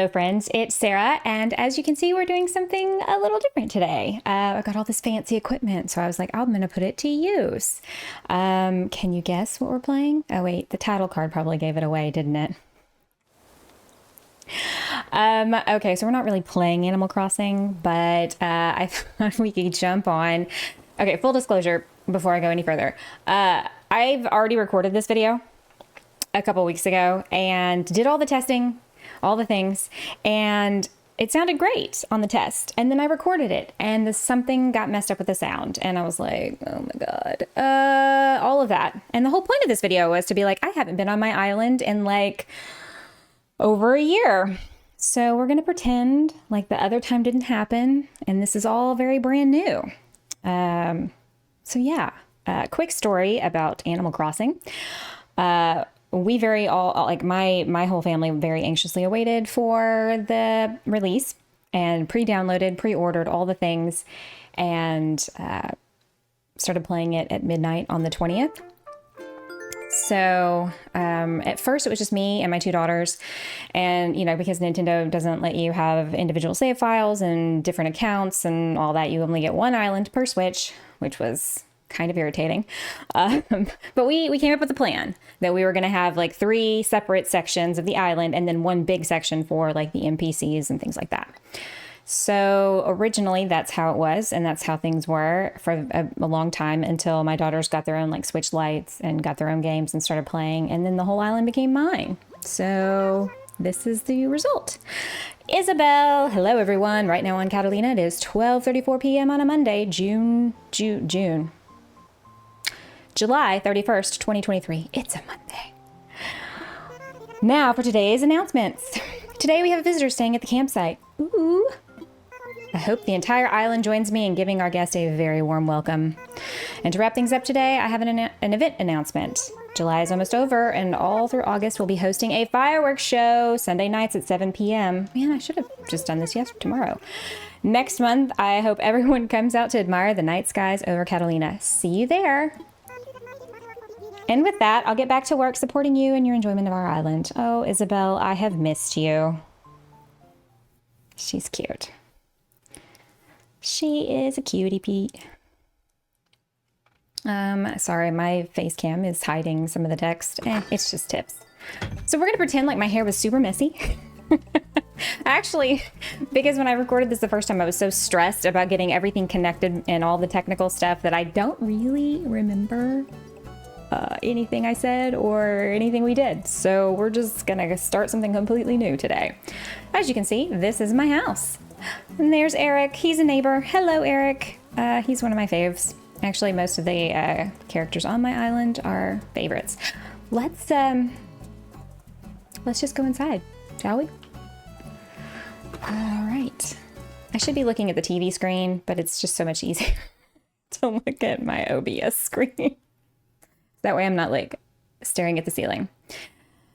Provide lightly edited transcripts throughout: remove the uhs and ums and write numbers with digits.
Hello friends, it's Sarah, and as you can see, we're doing something a little different today. I got all this fancy equipment, so I was like, I'm gonna put it to use. Can you guess what we're playing? Oh wait, the title card probably gave it away, didn't it? Okay, so we're not really playing Animal Crossing, but I thought we could jump on. Okay, full disclosure before I go any further. I've already recorded this video a couple weeks ago and did all the testing, all the things, and it sounded great on the test. And then I recorded it and something got messed up with the sound. And I was like, oh my God, all of that. And the whole point of this video was to be like, I haven't been on my island in like over a year. So we're going to pretend like the other time didn't happen. And this is all very brand new. So yeah, quick story about Animal Crossing. We my whole family very anxiously awaited for the release and pre-downloaded, pre-ordered all the things and started playing it at midnight on the 20th. So at first it was just me and my two daughters, and because Nintendo doesn't let you have individual save files and different accounts and all that, you only get one island per Switch, which was kind of irritating. But we came up with a plan that we were going to have like 3 separate sections of the island and then one big section for like the NPCs and things like that. So originally that's how it was, and that's how things were for a long time until my daughters got their own like Switch lights and got their own games and started playing, and then the whole island became mine. So this is the result. Isabel, hello everyone. Right now on Catalina it is 12:34 p.m. on a Monday, July 31st, 2023. It's a Monday. Now for today's announcements. Today we have a visitor staying at the campsite. Ooh. I hope the entire island joins me in giving our guest a very warm welcome. And to wrap things up today, I have an event announcement. July is almost over, and all through August we'll be hosting a fireworks show Sunday nights at 7 p.m. Man, I should have just done this tomorrow. Next month, I hope everyone comes out to admire the night skies over Catalina. See you there. And with that, I'll get back to work supporting you and your enjoyment of our island. Oh, Isabel, I have missed you. She's cute. She is a cutie Pete. Sorry, my face cam is hiding some of the text. It's just tips. So we're gonna pretend like my hair was super messy. Actually, because when I recorded this the first time, I was so stressed about getting everything connected and all the technical stuff that I don't really remember anything I said or anything we did. So we're just gonna start something completely new today. As you can see, this is my house. And there's Eric. He's a neighbor. Hello, Eric. He's one of my faves. Actually, most of the characters on my island are favorites. Let's just go inside, shall we? All right. I should be looking at the TV screen, but it's just so much easier to look at my OBS screen. That way I'm not like staring at the ceiling.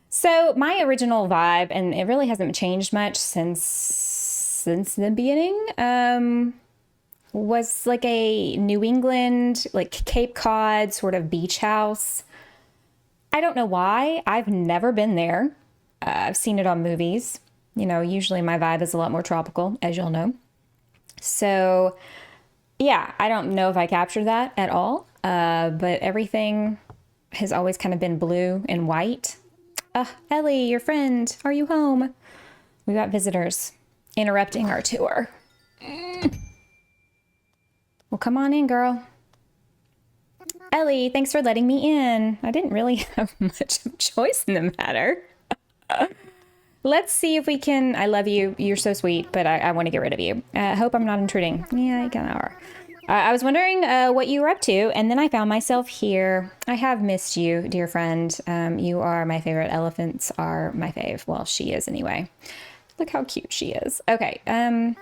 So my original vibe, and it really hasn't changed much since the beginning, was like a New England, like Cape Cod sort of beach house. I don't know why. I've never been there. I've seen it on movies. Usually my vibe is a lot more tropical, as you'll know. So yeah, I don't know if I captured that at all. But everything has always kind of been blue and white. Ellie, your friend, are you home? We got visitors interrupting our tour. Well, come on in, girl. Ellie, thanks for letting me in. I didn't really have much of a choice in the matter. Let's see if we can. I love you. You're so sweet, but I want to get rid of you. Hope I'm not intruding. Yeah, you kind of are. I was wondering what you were up to, and then I found myself here. I have missed you, dear friend. You are my favorite. Elephants are my fave. Well, she is anyway. Look how cute she is. Okay, I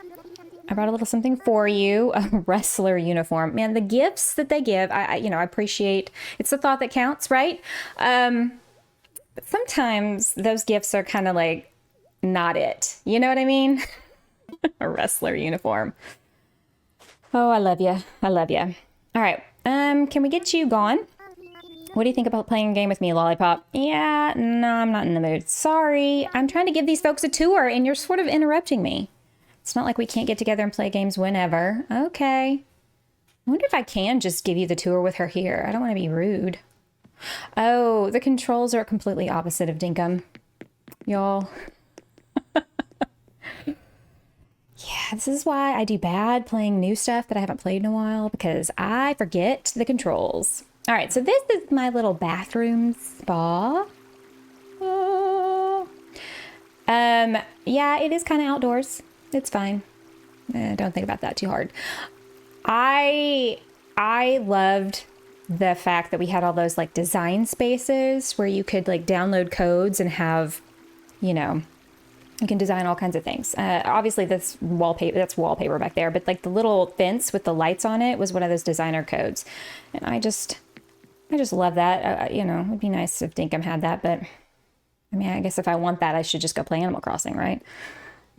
brought a little something for you. A wrestler uniform. Man, the gifts that they give, I appreciate. It's the thought that counts, right? But sometimes those gifts are kind of like not it. You know what I mean? A wrestler uniform. Oh, I love you. I love you. All right. Can we get you gone? What do you think about playing a game with me, Lollipop? Yeah, no, I'm not in the mood. Sorry, I'm trying to give these folks a tour and you're sort of interrupting me. It's not like we can't get together and play games whenever. Okay. I wonder if I can just give you the tour with her here. I don't want to be rude. Oh, the controls are completely opposite of Dinkum. Y'all. Yeah, this is why I do bad playing new stuff that I haven't played in a while, because I forget the controls. All right, so this is my little bathroom spa. Oh. Yeah, it is kind of outdoors. It's fine. Don't think about that too hard. I loved the fact that we had all those like design spaces where you could like download codes and have, you know, you can design all kinds of things. Obviously that's wallpaper back there, but like the little fence with the lights on it was one of those designer codes. And I just love that. You know, it'd be nice if Dinkum had that, but I mean, I guess if I want that, I should just go play Animal Crossing, right?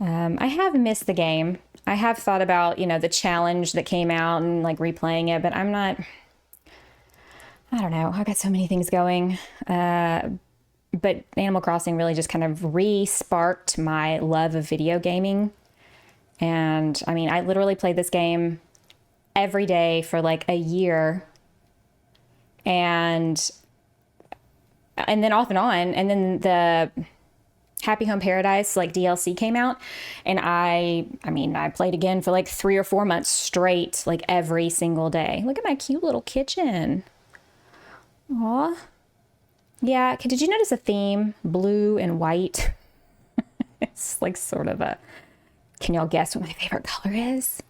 I have missed the game. I have thought about, you know, the challenge that came out and like replaying it, but I don't know. I've got so many things going. But Animal Crossing really just kind of re-sparked my love of video gaming. And I mean, I literally played this game every day for like a year. And then off and on. And then the Happy Home Paradise like DLC came out. And I played again for like 3 or 4 months straight, like every single day. Look at my cute little kitchen. Aw. Yeah, did you notice a theme? Blue and white. It's like sort of a, can y'all guess what my favorite color is?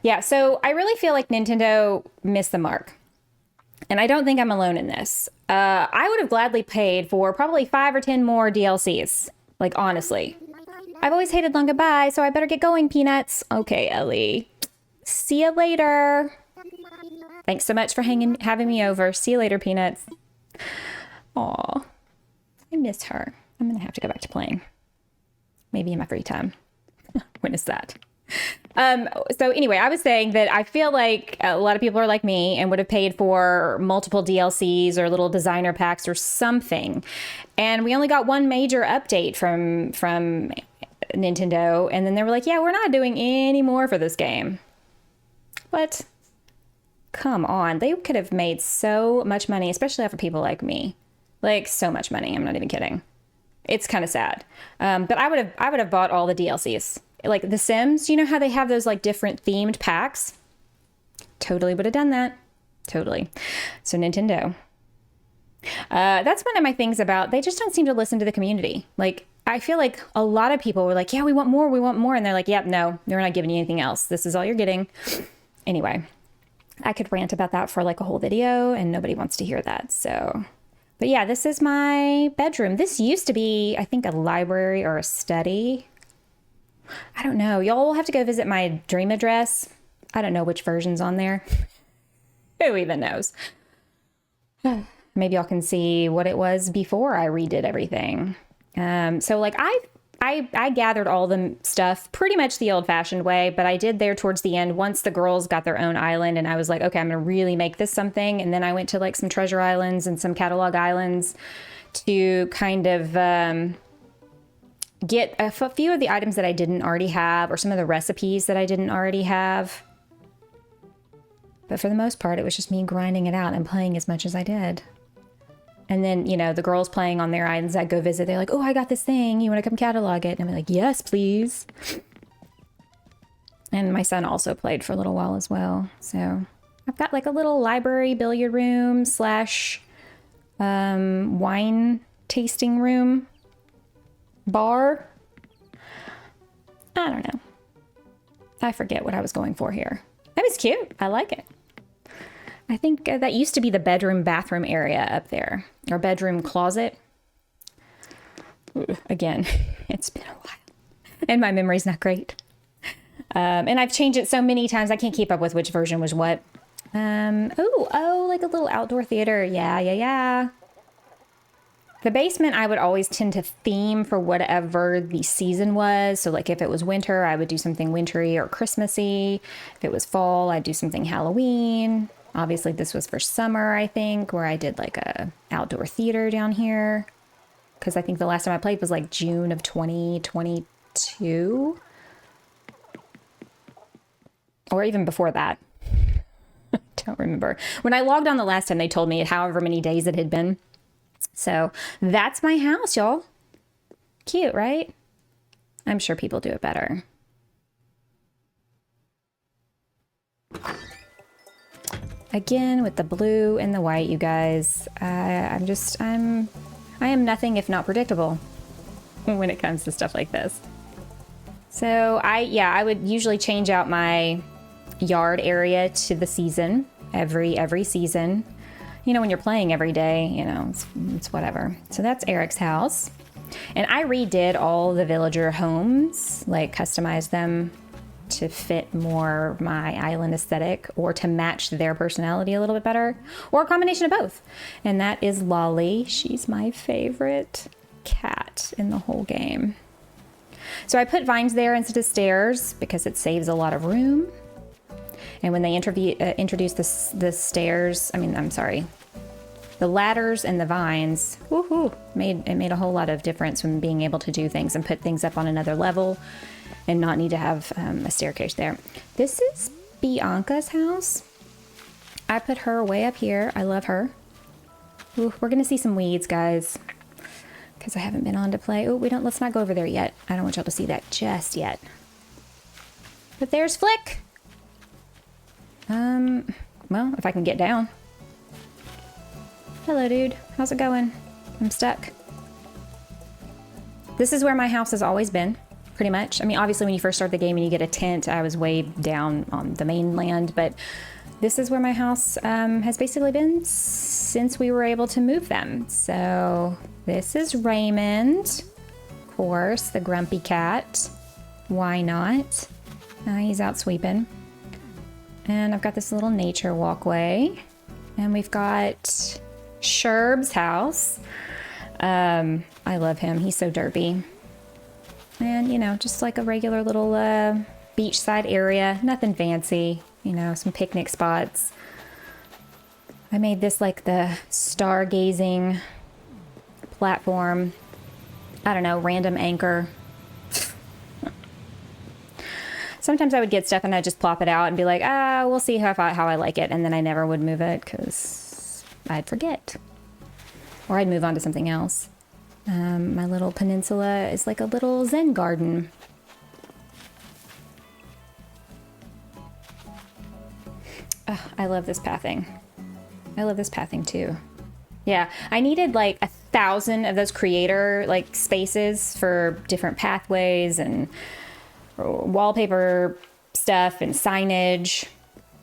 Yeah, so I really feel like Nintendo missed the mark. And I don't think I'm alone in this. I would have gladly paid for probably 5 or 10 more DLCs. Like, honestly. I've always hated long goodbye, so I better get going, Peanuts. Okay, Ellie. See you later. Thanks so much for having me over. See you later, Peanuts. Aw, I miss her. I'm gonna have to go back to playing. Maybe in my free time. When is that? So anyway, I was saying that I feel like a lot of people are like me and would have paid for multiple DLCs or little designer packs or something. And we only got one major update from Nintendo. And then they were like, yeah, we're not doing any more for this game. What? Come on. They could have made so much money, especially for people like me. Like so much money. I'm not even kidding. It's kind of sad. But I would have bought all the DLCs. Like The Sims, you know how they have those like different themed packs? Totally would have done that. Totally. So Nintendo. That's one of my things about, they just don't seem to listen to the community. Like, I feel like a lot of people were like, yeah, we want more. And they're like, yep, no, we're not giving you anything else. This is all you're getting. Anyway, I could rant about that for like a whole video and nobody wants to hear that. So, but yeah, this is my bedroom. This used to be, I think, a library or a study. I don't know. Y'all will have to go visit my dream address. I don't know which version's on there. Who even knows? Maybe y'all can see what it was before I redid everything. So like I gathered all the stuff pretty much the old-fashioned way, but I did there towards the end once the girls got their own island and I was like, okay, I'm gonna really make this something. And then I went to like some treasure islands and some catalog islands to kind of get a few of the items that I didn't already have or some of the recipes that I didn't already have. But for the most part, it was just me grinding it out and playing as much as I did. And then, you know, the girls playing on their islands, I'd go visit. They're like, oh, I got this thing. You want to come catalog it? And I'm like, yes, please. And my son also played for a little while as well. So I've got like a little library billiard room / wine tasting room. Bar. I don't know. I forget what I was going for here. That was cute. I like it. I think that used to be the bathroom area up there. Or bedroom closet. Ooh, again, it's been a while. And my memory's not great. And I've changed it so many times I can't keep up with which version was what. Oh, like a little outdoor theater. Yeah. The basement, I would always tend to theme for whatever the season was. So like if it was winter, I would do something wintry or Christmassy. If it was fall, I'd do something Halloween. Obviously this was for summer, I think, where I did like a outdoor theater down here. Because I think the last time I played was like June of 2022. Or even before that. I don't remember. When I logged on the last time, they told me however many days it had been. So that's my house, y'all. Cute, right? I'm sure people do it better. Again, with the blue and the white, you guys, I am nothing if not predictable when it comes to stuff like this. So I would usually change out my yard area to the season, every season. You know, when you're playing every day, you know, it's whatever. So that's Eric's house. And I redid all the villager homes, like customized them to fit more my island aesthetic or to match their personality a little bit better, or a combination of both. And that is Lolly. She's my favorite cat in the whole game. So I put vines there instead of stairs because it saves a lot of room. And when they introduce the stairs, the ladders and the vines, made a whole lot of difference when being able to do things and put things up on another level and not need to have a staircase there. This is Bianca's house. I put her way up here. I love her. Ooh, we're gonna see some weeds, guys, because I haven't been on to play. Oh, let's not go over there yet. I don't want y'all to see that just yet. But there's Flick. Well, if I can get down. Hello, dude. How's it going? I'm stuck. This is where my house has always been, pretty much. I mean, obviously when you first start the game and you get a tent, I was way down on the mainland, but this is where my house has basically been since we were able to move them. So this is Raymond, of course, the grumpy cat. Why not? He's out sweeping. And I've got this little nature walkway. And we've got Sherb's house. I love him. He's so derpy. And, you know, just like a regular little beachside area. Nothing fancy. You know, some picnic spots. I made this like the stargazing platform. I don't know, random anchor. Sometimes I would get stuff and I'd just plop it out and be like, we'll see how I like it. And then I never would move it because I'd forget. Or I'd move on to something else. My little peninsula is like a little Zen garden. I love this pathing. I love this pathing too. Yeah, I needed like 1,000 of those creator like spaces for different pathways and wallpaper stuff and signage.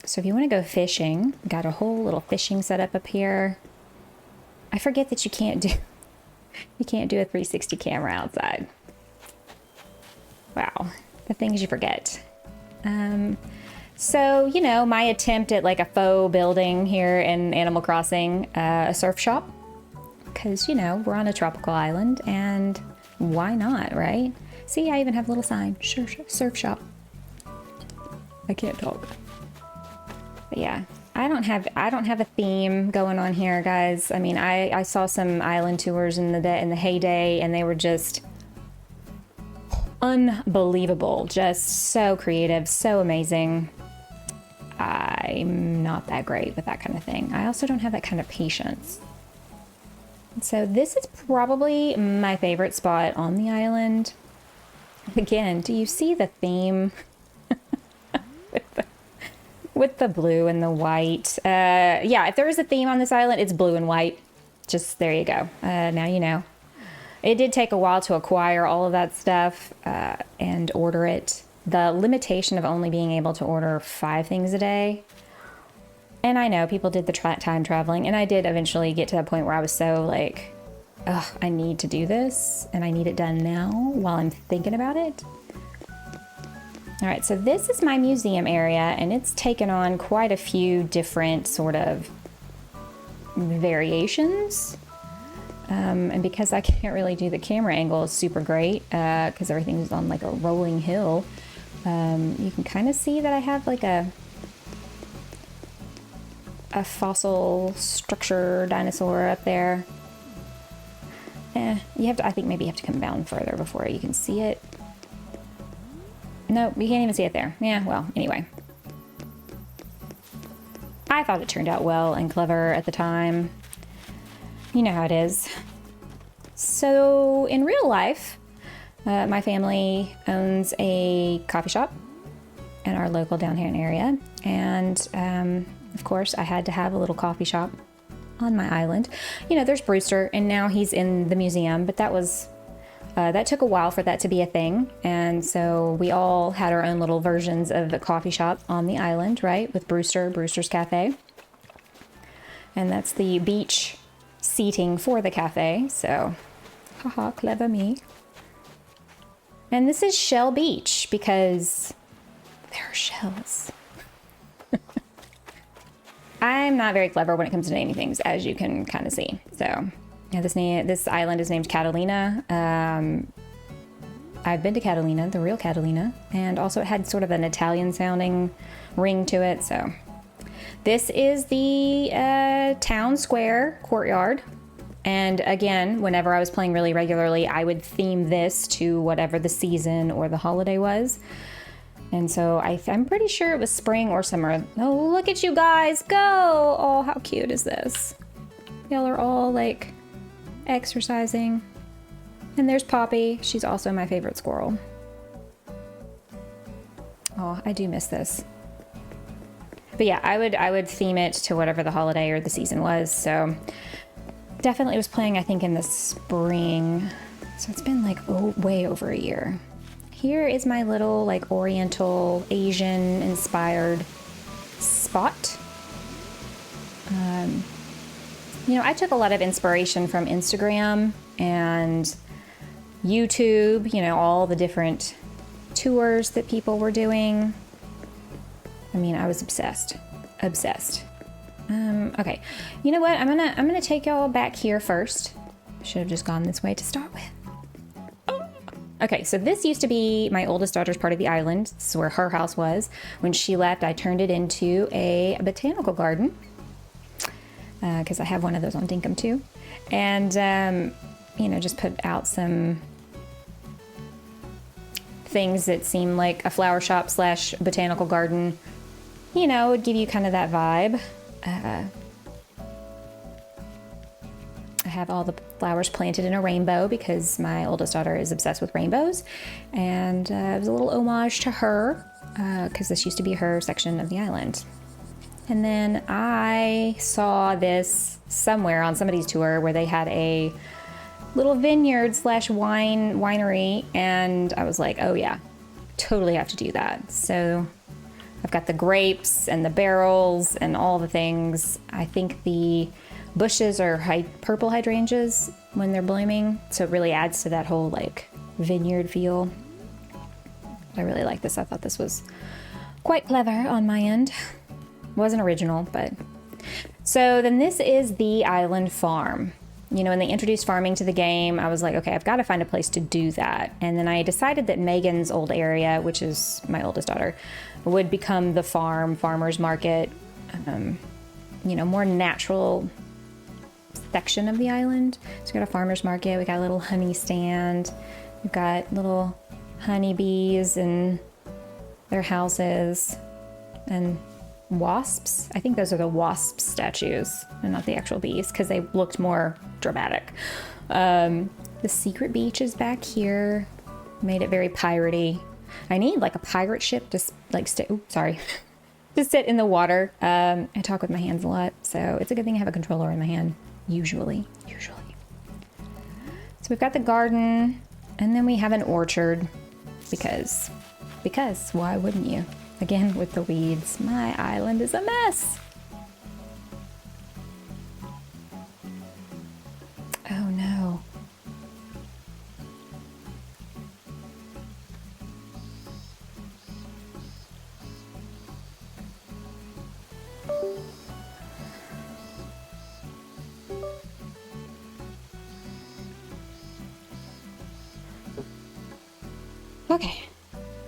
So if you want to go fishing, got a whole little fishing setup up here. I forget that you can't do a 360 camera outside. Wow, the things you forget. So, you know, my attempt at like a faux building here in Animal Crossing, a surf shop, because, you know, we're on a tropical island and why not, right? See, I even have a little sign, surf shop. I can't talk. But yeah, I don't have a theme going on here, guys. I mean, I saw some island tours in the heyday and they were just unbelievable. Just so creative, so amazing. I'm not that great with that kind of thing. I also don't have that kind of patience. So this is probably my favorite spot on the island. Again, do you see the theme with the blue and the white? Yeah, if there is a theme on this island, it's blue and white. Just there you go. Now you know. It did take a while to acquire all of that stuff and order it. The limitation of only being able to order 5 things a day. And I know people did the time traveling, and I did eventually get to that point where I was so like, ugh, I need to do this, and I need it done now while I'm thinking about it. All right, so this is my museum area, and it's taken on quite a few different sort of variations. And because I can't really do the camera angle super great, because everything's on like a rolling hill, you can kind of see that I have like a a fossil structure dinosaur up there. You have to, I think maybe you have to come down further before you can see it. Nope, you can't even see it there. Yeah, well, anyway. I thought it turned out well and clever at the time. You know how it is. So, in real life, my family owns a coffee shop in our local downtown area. And, of course, I had to have a little coffee shop on my island. You know, there's Brewster, and now he's in the museum, but that was... that took a while for that to be a thing, and so we all had our own little versions of the coffee shop on the island, right? With Brewster's Cafe. And that's the beach seating for the cafe, so haha, clever me. And this is Shell Beach, because there are shells. I'm not very clever when it comes to naming things, as you can kind of see, so... Yeah, this island is named Catalina. I've been to Catalina, the real Catalina, and also it had sort of an Italian-sounding ring to it. So, this is the town square courtyard. And again, whenever I was playing really regularly, I would theme this to whatever the season or the holiday was. And so I'm pretty sure it was spring or summer. Oh, look at you guys go! Oh, how cute is this? Y'all are all like exercising. And there's Poppy. She's also my favorite squirrel. Oh, I do miss this. But yeah, I would theme it to whatever the holiday or the season was. So definitely was playing, I think, in the spring. So it's been like way over a year. Here is my little like Oriental Asian inspired spot. You know, I took a lot of inspiration from Instagram and YouTube, you know, all the different tours that people were doing. I mean, I was obsessed. Okay, you know what? I'm gonna take y'all back here first. Should have just gone this way to start with. Okay, so this used to be my oldest daughter's part of the island. This is where her house was. When she left, I turned it into a botanical garden. Because I have one of those on Dinkum too. And, you know, just put out some things that seem like a flower shop / botanical garden. You know, would give you kind of that vibe. I have all the flowers planted in a rainbow because my oldest daughter is obsessed with rainbows. And it was a little homage to her because this used to be her section of the island. And then I saw this somewhere on somebody's tour where they had a little vineyard / winery, and I was like, oh yeah, totally have to do that. So I've got the grapes and the barrels and all the things. I think the bushes are purple hydrangeas when they're blooming, so it really adds to that whole like vineyard feel. I really like this. I thought this was quite clever on my end. Wasn't original, but... So then this is the island farm. You know, when they introduced farming to the game, I was like, okay, I've got to find a place to do that. And then I decided that Megan's old area, which is my oldest daughter, would become the farmer's market, you know, more natural section of the island. So we got a farmer's market, we got a little honey stand, we've got little honeybees and their houses, and wasps. I think those are the wasp statues and not the actual bees because they looked more dramatic. The secret beach is back here. Made it very piratey. I need like a pirate ship to like to sit in the water. I talk with my hands a lot, so it's a good thing I have a controller in my hand. Usually. So we've got the garden, and then we have an orchard because why wouldn't you? Again, with the weeds. My island is a mess. Oh no. Okay.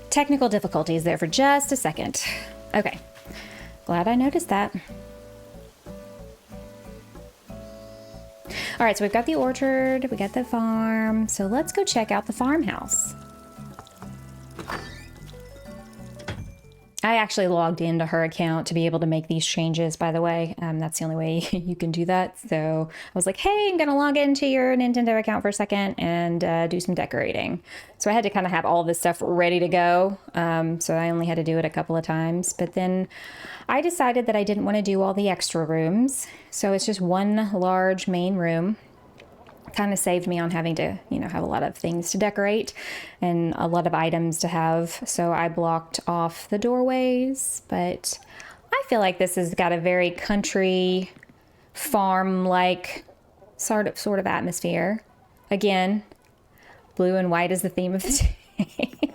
Technical difficulties there for just a second. Okay, glad I noticed that. All right, so we've got the orchard, we got the farm. So let's go check out the farmhouse. I actually logged into her account to be able to make these changes, by the way. That's the only way you can do that. So I was like, hey, I'm going to log into your Nintendo account for a second and do some decorating. So I had to kind of have all this stuff ready to go. So I only had to do it a couple of times. But then I decided that I didn't want to do all the extra rooms. So it's just one large main room. Kind of saved me on having to, you know, have a lot of things to decorate and a lot of items to have. So I blocked off the doorways, but I feel like this has got a very country farm-like sort of atmosphere. Again, blue and white is the theme of the day.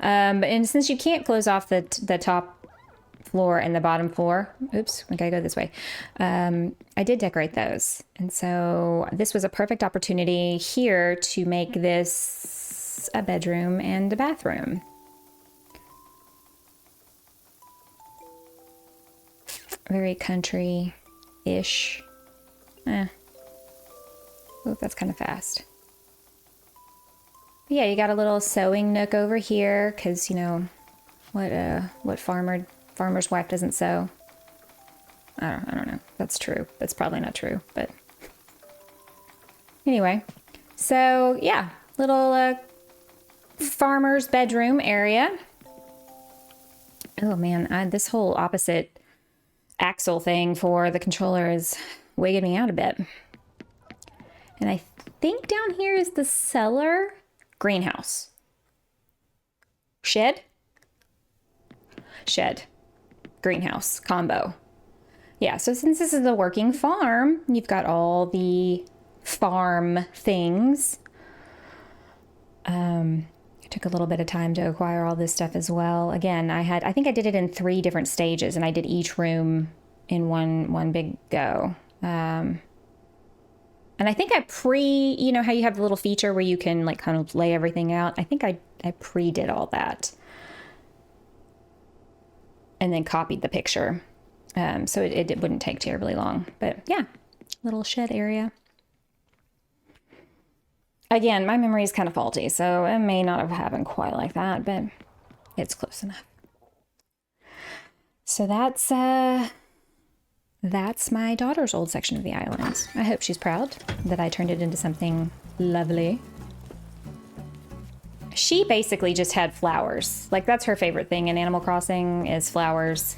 And since you can't close off the top floor and the bottom floor, oops, I gotta go this way, I did decorate those. And so this was a perfect opportunity here to make this a bedroom and a bathroom. Very country-ish. Oh, that's kind of fast. But yeah, you got a little sewing nook over here because, you know, what farmer's wife doesn't sew. I don't know. That's true. That's probably not true, but anyway. So yeah, little farmer's bedroom area. Oh man, this whole opposite axle thing for the controller is wigging me out a bit. And I think down here is the cellar, greenhouse, shed, greenhouse combo. Yeah, so since this is a working farm, you've got all the farm things. It took a little bit of time to acquire all this stuff as well. Again, I think I did it in 3 different stages, and I did each room in one big go. And I think you know how you have the little feature where you can like kind of lay everything out? I think I pre-did all that. And then copied the picture. So it wouldn't take terribly long. But yeah, little shed area. Again, my memory is kind of faulty, so it may not have happened quite like that, but it's close enough. So that's my daughter's old section of the island. I hope she's proud that I turned it into something lovely. She basically just had flowers. Like, that's her favorite thing in Animal Crossing is flowers.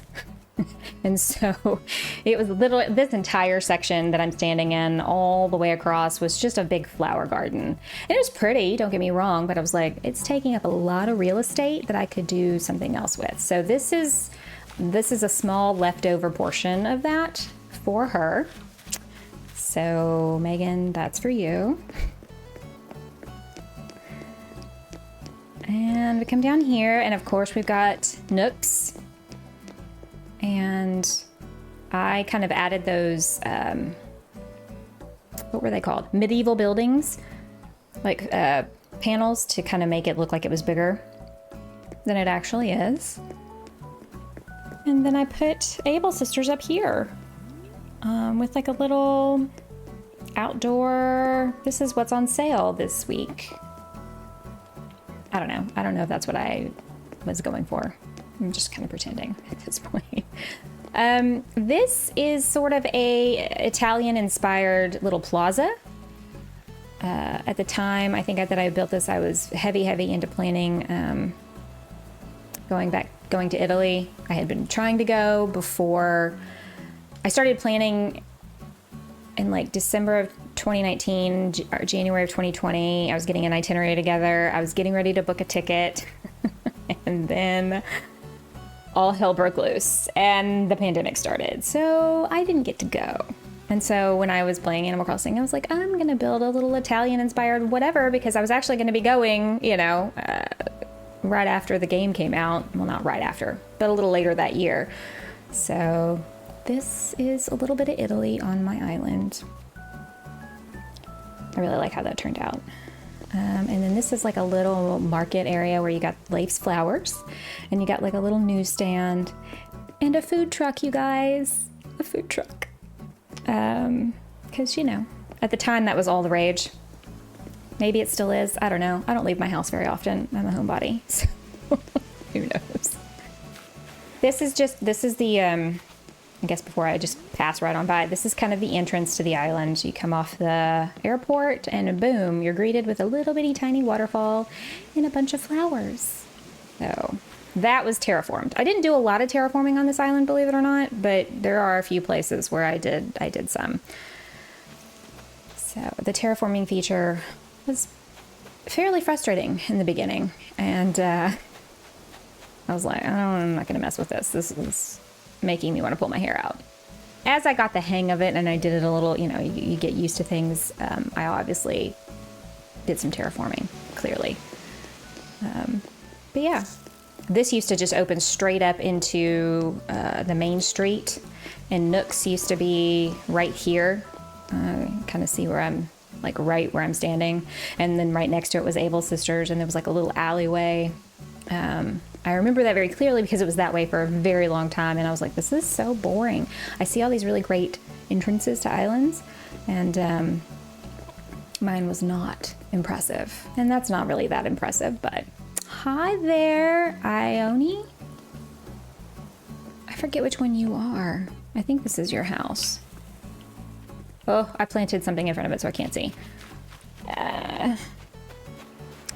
And so it was this entire section that I'm standing in all the way across was just a big flower garden. And it was pretty, don't get me wrong, but I was like, it's taking up a lot of real estate that I could do something else with. So this is a small leftover portion of that for her. So Megan, that's for you. And we come down here, and of course we've got nooks. And I kind of added those, what were they called? Medieval buildings, like panels to kind of make it look like it was bigger than it actually is. And then I put Able Sisters up here with like a little outdoor, this is what's on sale this week. I don't know. I don't know if that's what I was going for. I'm just kind of pretending at this point. This is sort of a Italian-inspired little plaza. At the time, I think that I built this, I was heavy into planning going to Italy. I had been trying to go before I started planning in like December of 2019, or January of 2020. I was getting an itinerary together. I was getting ready to book a ticket. And then all hell broke loose and the pandemic started. So I didn't get to go. And so when I was playing Animal Crossing, I was like, I'm going to build a little Italian-inspired whatever, because I was actually going to be going, you know, right after the game came out. Well, not right after, but a little later that year. So this is a little bit of Italy on my island. I really like how that turned out. And then this is like a little market area where you got Leif's Flowers, and you got like a little newsstand and a food truck, you guys. A food truck. because, you know, at the time that was all the rage. Maybe it still is. I don't know. I don't leave my house very often. I'm a homebody, so who knows? This is the, I guess before I just pass right on by, this is kind of the entrance to the island. You come off the airport and boom, you're greeted with a little bitty tiny waterfall and a bunch of flowers. So that was terraformed. I didn't do a lot of terraforming on this island, believe it or not, but there are a few places where I did some. So the terraforming feature was fairly frustrating in the beginning, and I was like, I'm not gonna mess with this. This is making me want to pull my hair out. As I got the hang of it and I did it a little, you know, you get used to things, I obviously did some terraforming, clearly. But yeah, this used to just open straight up into the main street, and Nook's used to be right here. Kind of see where I'm, like right where I'm standing, and then right next to it was Abel's Sisters, and there was like a little alleyway. I remember that very clearly because it was that way for a very long time, and I was like, this is so boring. I see all these really great entrances to islands, and mine was not impressive. And that's not really that impressive, but hi there, Ione. I forget which one you are. I think this is your house. Oh, I planted something in front of it so I can't see.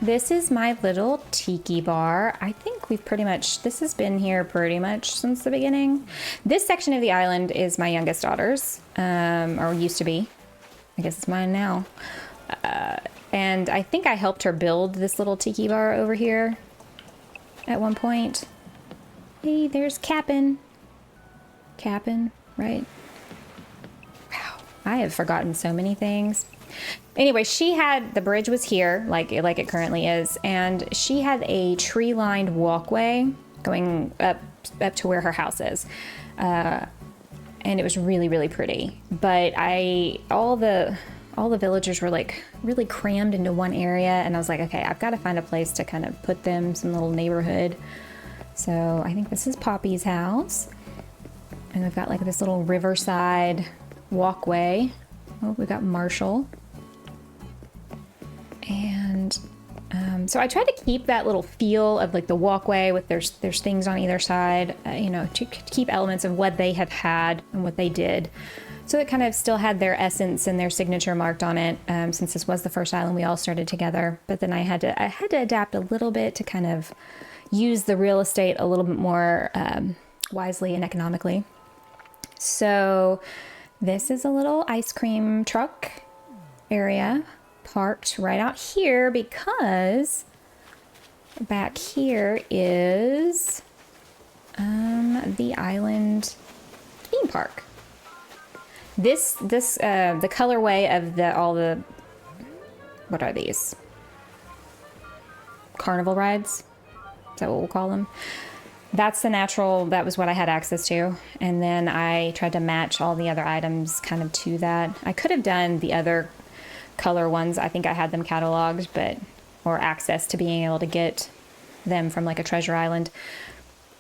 This is my little tiki bar. I think this has been here pretty much since the beginning. This section of the island is my youngest daughter's, or used to be. I guess it's mine now. And I think I helped her build this little tiki bar over here at one point. Hey, there's Cap'n. Cap'n, right? Wow, I have forgotten so many things. Anyway, the bridge was here, like it currently is, and she had a tree-lined walkway going up to where her house is, and it was really, really pretty. But all the villagers were like really crammed into one area, and I was like, okay, I've got to find a place to kind of put them, some little neighborhood. So I think this is Poppy's house, and we've got like this little riverside walkway. Oh, we got Marshall. And so I tried to keep that little feel of like the walkway with there's things on either side, you know, to keep elements of what they had and what they did. So it kind of still had their essence and their signature marked on it, since this was the first island we all started together. But then I had to adapt a little bit to kind of use the real estate a little bit more wisely and economically. So this is a little ice cream truck area parked right out here because back here is the island theme park. The colorway of all the what are these? Carnival rides? Is that what we'll call them? That was what I had access to. And then I tried to match all the other items kind of to that. I could have done the other color ones. I think I had them cataloged, or access to being able to get them from like a treasure island.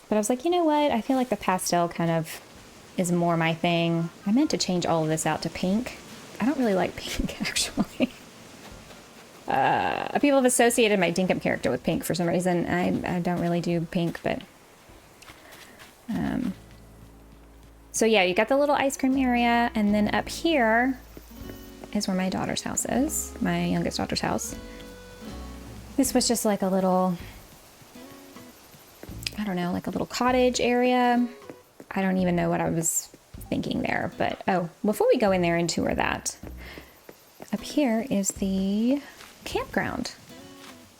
But I was like, you know what? I feel like the pastel kind of is more my thing. I meant to change all of this out to pink. I don't really like pink, actually. People have associated my Dinkum character with pink for some reason. I don't really do pink, but... So yeah, you got the little ice cream area, and then up here is where my daughter's house is, my youngest daughter's house. This was just like a little, I don't know, like a little cottage area. I don't even know what I was thinking there, but oh, before we go in there and tour that, up here is the campground.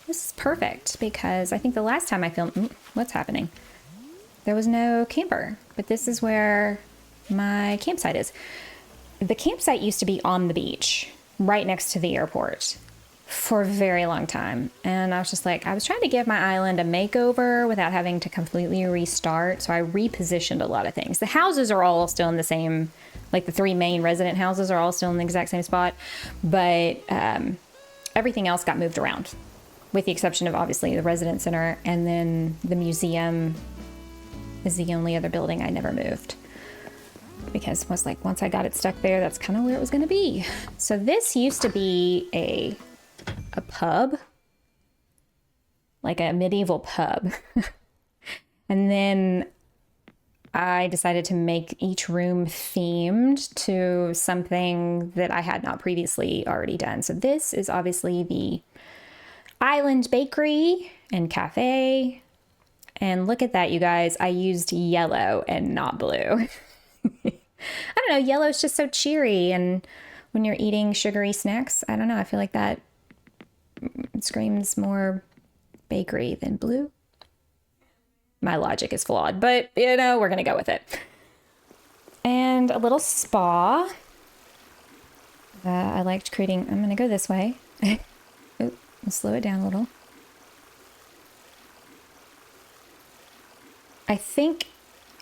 This is perfect because I think the last time I filmed, what's happening? There was no camper, but this is where my campsite is. The campsite used to be on the beach, right next to the airport, for a very long time. And I was just like, I was trying to give my island a makeover without having to completely restart. So I repositioned a lot of things. The houses are all still in the same, like the 3 main resident houses are all still in the exact same spot. But everything else got moved around, with the exception of obviously the resident center, and then the museum is the only other building I never moved. because I was like, once I got it stuck there, that's kind of where it was going to be. So this used to be a pub, like a medieval pub. And then I decided to make each room themed to something that I had not previously already done. So this is obviously the Island Bakery and Cafe. And look at that, you guys. I used yellow and not blue. I don't know, yellow is just so cheery. And when you're eating sugary snacks, I don't know, I feel like that screams more bakery than blue. My logic is flawed, but you know, we're gonna go with it. And a little spa. I liked creating, I'm gonna go this way. Oop, I'll slow it down a little. I think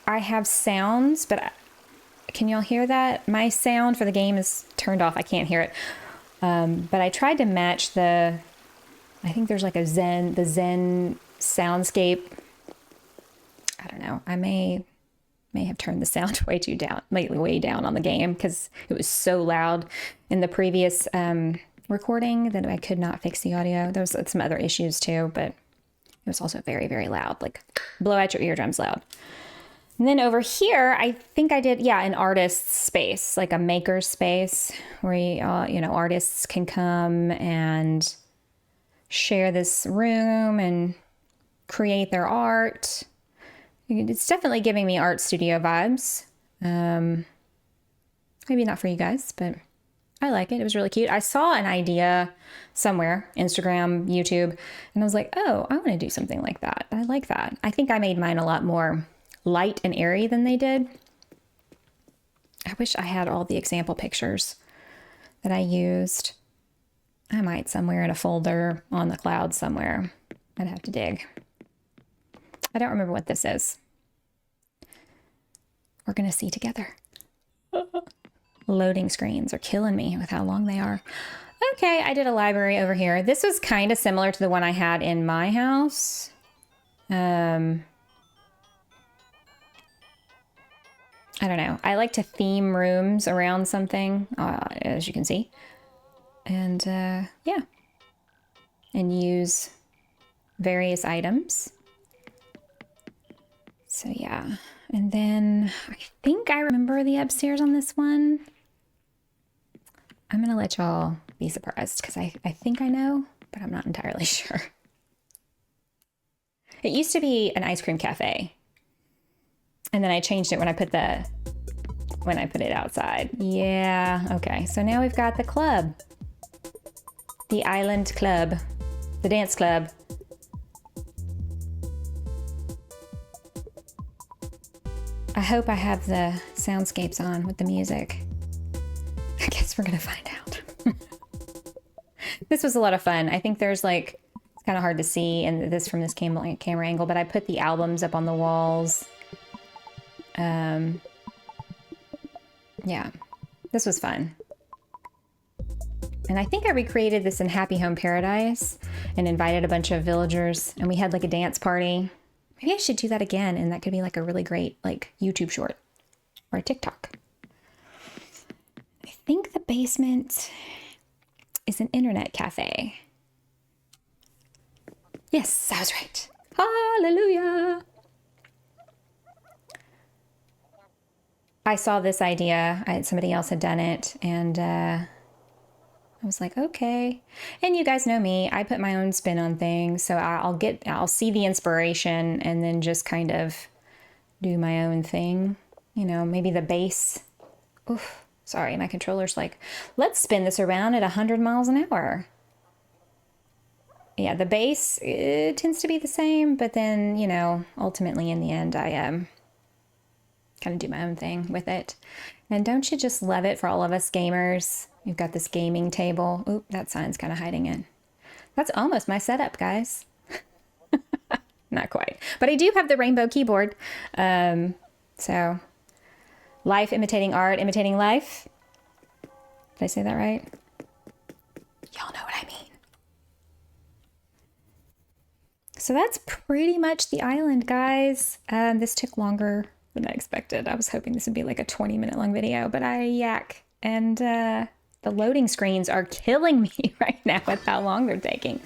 I have sounds, but can y'all hear that? My sound for the game is turned off. I can't hear it. But I tried to match I think there's like the Zen soundscape. I don't know. I may have turned the sound way down on the game because it was so loud in the previous recording that I could not fix the audio. There was some other issues too, but it was also very, very loud, like blow out your eardrums loud. And then over here, I think I did, an artist's space, like a maker's space where, artists can come and share this room and create their art. It's definitely giving me art studio vibes. Maybe not for you guys, but I like it. It was really cute. I saw an idea somewhere, Instagram, YouTube, and I was like, oh, I want to do something like that. I like that. I think I made mine a lot more light and airy than they did. I wish I had all the example pictures that I used. I might somewhere in a folder on the cloud somewhere. I'd have to dig. I don't remember what this is. We're going to see together. Loading screens are killing me with how long they are. Okay, I did a library over here. This was kind of similar to the one I had in my house. I don't know. I like to theme rooms around something, as you can see. And yeah. And use various items. So yeah. And then I think I remember the upstairs on this one. I'm going to let y'all be surprised because I think I know, but I'm not entirely sure. It used to be an ice cream cafe. And then I changed it when I put it outside. Yeah, okay. So now we've got the club. The Island Club. The dance club. I hope I have the soundscapes on with the music. I guess we're gonna find out. This was a lot of fun. I think there's it's kind of hard to see from this camera angle, but I put the albums up on the walls. Yeah, this was fun. And I think I recreated this in Happy Home Paradise and invited a bunch of villagers and we had like a dance party. Maybe I should do that again and that could be like a really great YouTube short or a TikTok. I think the basement is an internet cafe. Yes, I was right. Hallelujah. I saw this idea. Somebody else had done it, and I was like, okay. And you guys know me. I put my own spin on things, so I'll see the inspiration and then just kind of do my own thing. Maybe the base. Oof, sorry, my controller's like, let's spin this around at 100 miles an hour. Yeah, the base, it tends to be the same, but then, ultimately in the end, I kind of do my own thing with it. And don't you just love it for all of us gamers? You've got this gaming table. Oop, that sign's kind of hiding in. That's almost my setup, guys. Not quite. But I do have the rainbow keyboard. So, life imitating art, imitating life. Did I say that right? Y'all know what I mean. So that's pretty much the island, guys. This took longer than I expected. I was hoping this would be like a 20-minute long video, but I yak. And the loading screens are killing me right now with how long they're taking.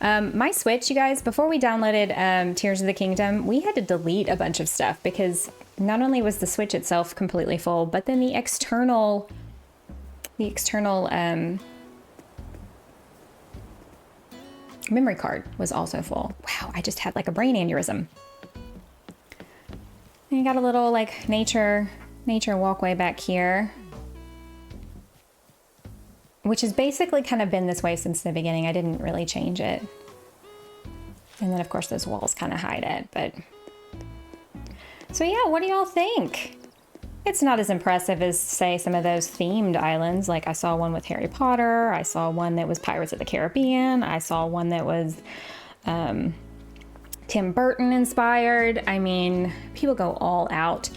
My Switch, you guys, before we downloaded Tears of the Kingdom, we had to delete a bunch of stuff because not only was the Switch itself completely full, but then the external memory card was also full. Wow, I just had like a brain aneurysm. And you got a little like nature walkway back here, which has basically kind of been this way since the beginning. I didn't really change it. And then of course those walls kind of hide it, but. So yeah, what do y'all think? It's not as impressive as, say, some of those themed islands. Like I saw one with Harry Potter. I saw one that was Pirates of the Caribbean. I saw one that was Tim Burton inspired. I mean, people go all out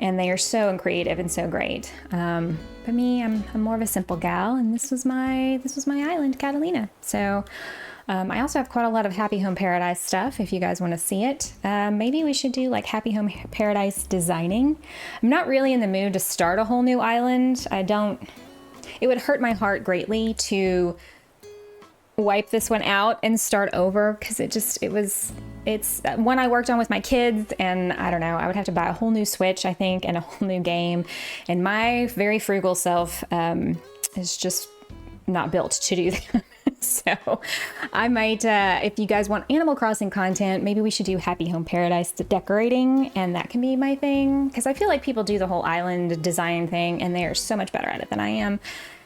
and they are so creative and so great. But me, I'm more of a simple gal, and this was my island, Catalina. So I also have quite a lot of Happy Home Paradise stuff if you guys want to see it. Maybe we should do like Happy Home Paradise designing. I'm not really in the mood to start a whole new island. It would hurt my heart greatly to wipe this one out and start over, because it's one I worked on with my kids, and I don't know, I would have to buy a whole new Switch, I think, and a whole new game. And my very frugal self is just not built to do that. So I might, if you guys want Animal Crossing content, maybe we should do Happy Home Paradise decorating, and that can be my thing. Because I feel like people do the whole island design thing, and they are so much better at it than I am.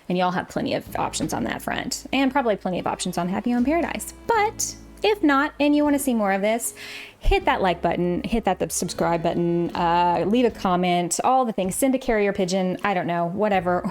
And y'all have plenty of options on that front, and probably plenty of options on Happy Home Paradise. But if not, and you want to see more of this, hit that like button, hit that subscribe button, leave a comment, all the things, send a carrier pigeon, I don't know, whatever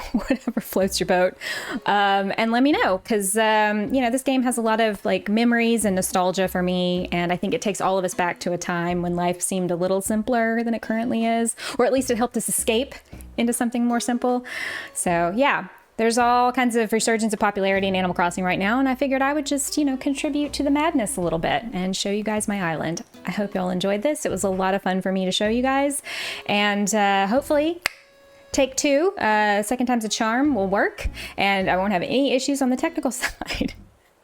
floats your boat. And let me know, because, this game has a lot of like memories and nostalgia for me. And I think it takes all of us back to a time when life seemed a little simpler than it currently is, or at least it helped us escape into something more simple. So yeah. There's all kinds of resurgence of popularity in Animal Crossing right now, and I figured I would just, contribute to the madness a little bit and show you guys my island. I hope y'all enjoyed this. It was a lot of fun for me to show you guys, and hopefully take two, second time's a charm, will work, and I won't have any issues on the technical side.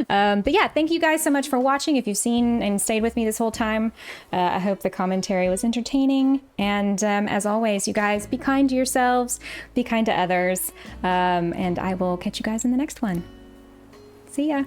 But yeah, thank you guys so much for watching. If you've seen and stayed with me this whole time, I hope the commentary was entertaining. And as always, you guys, be kind to yourselves, be kind to others, and I will catch you guys in the next one. See ya.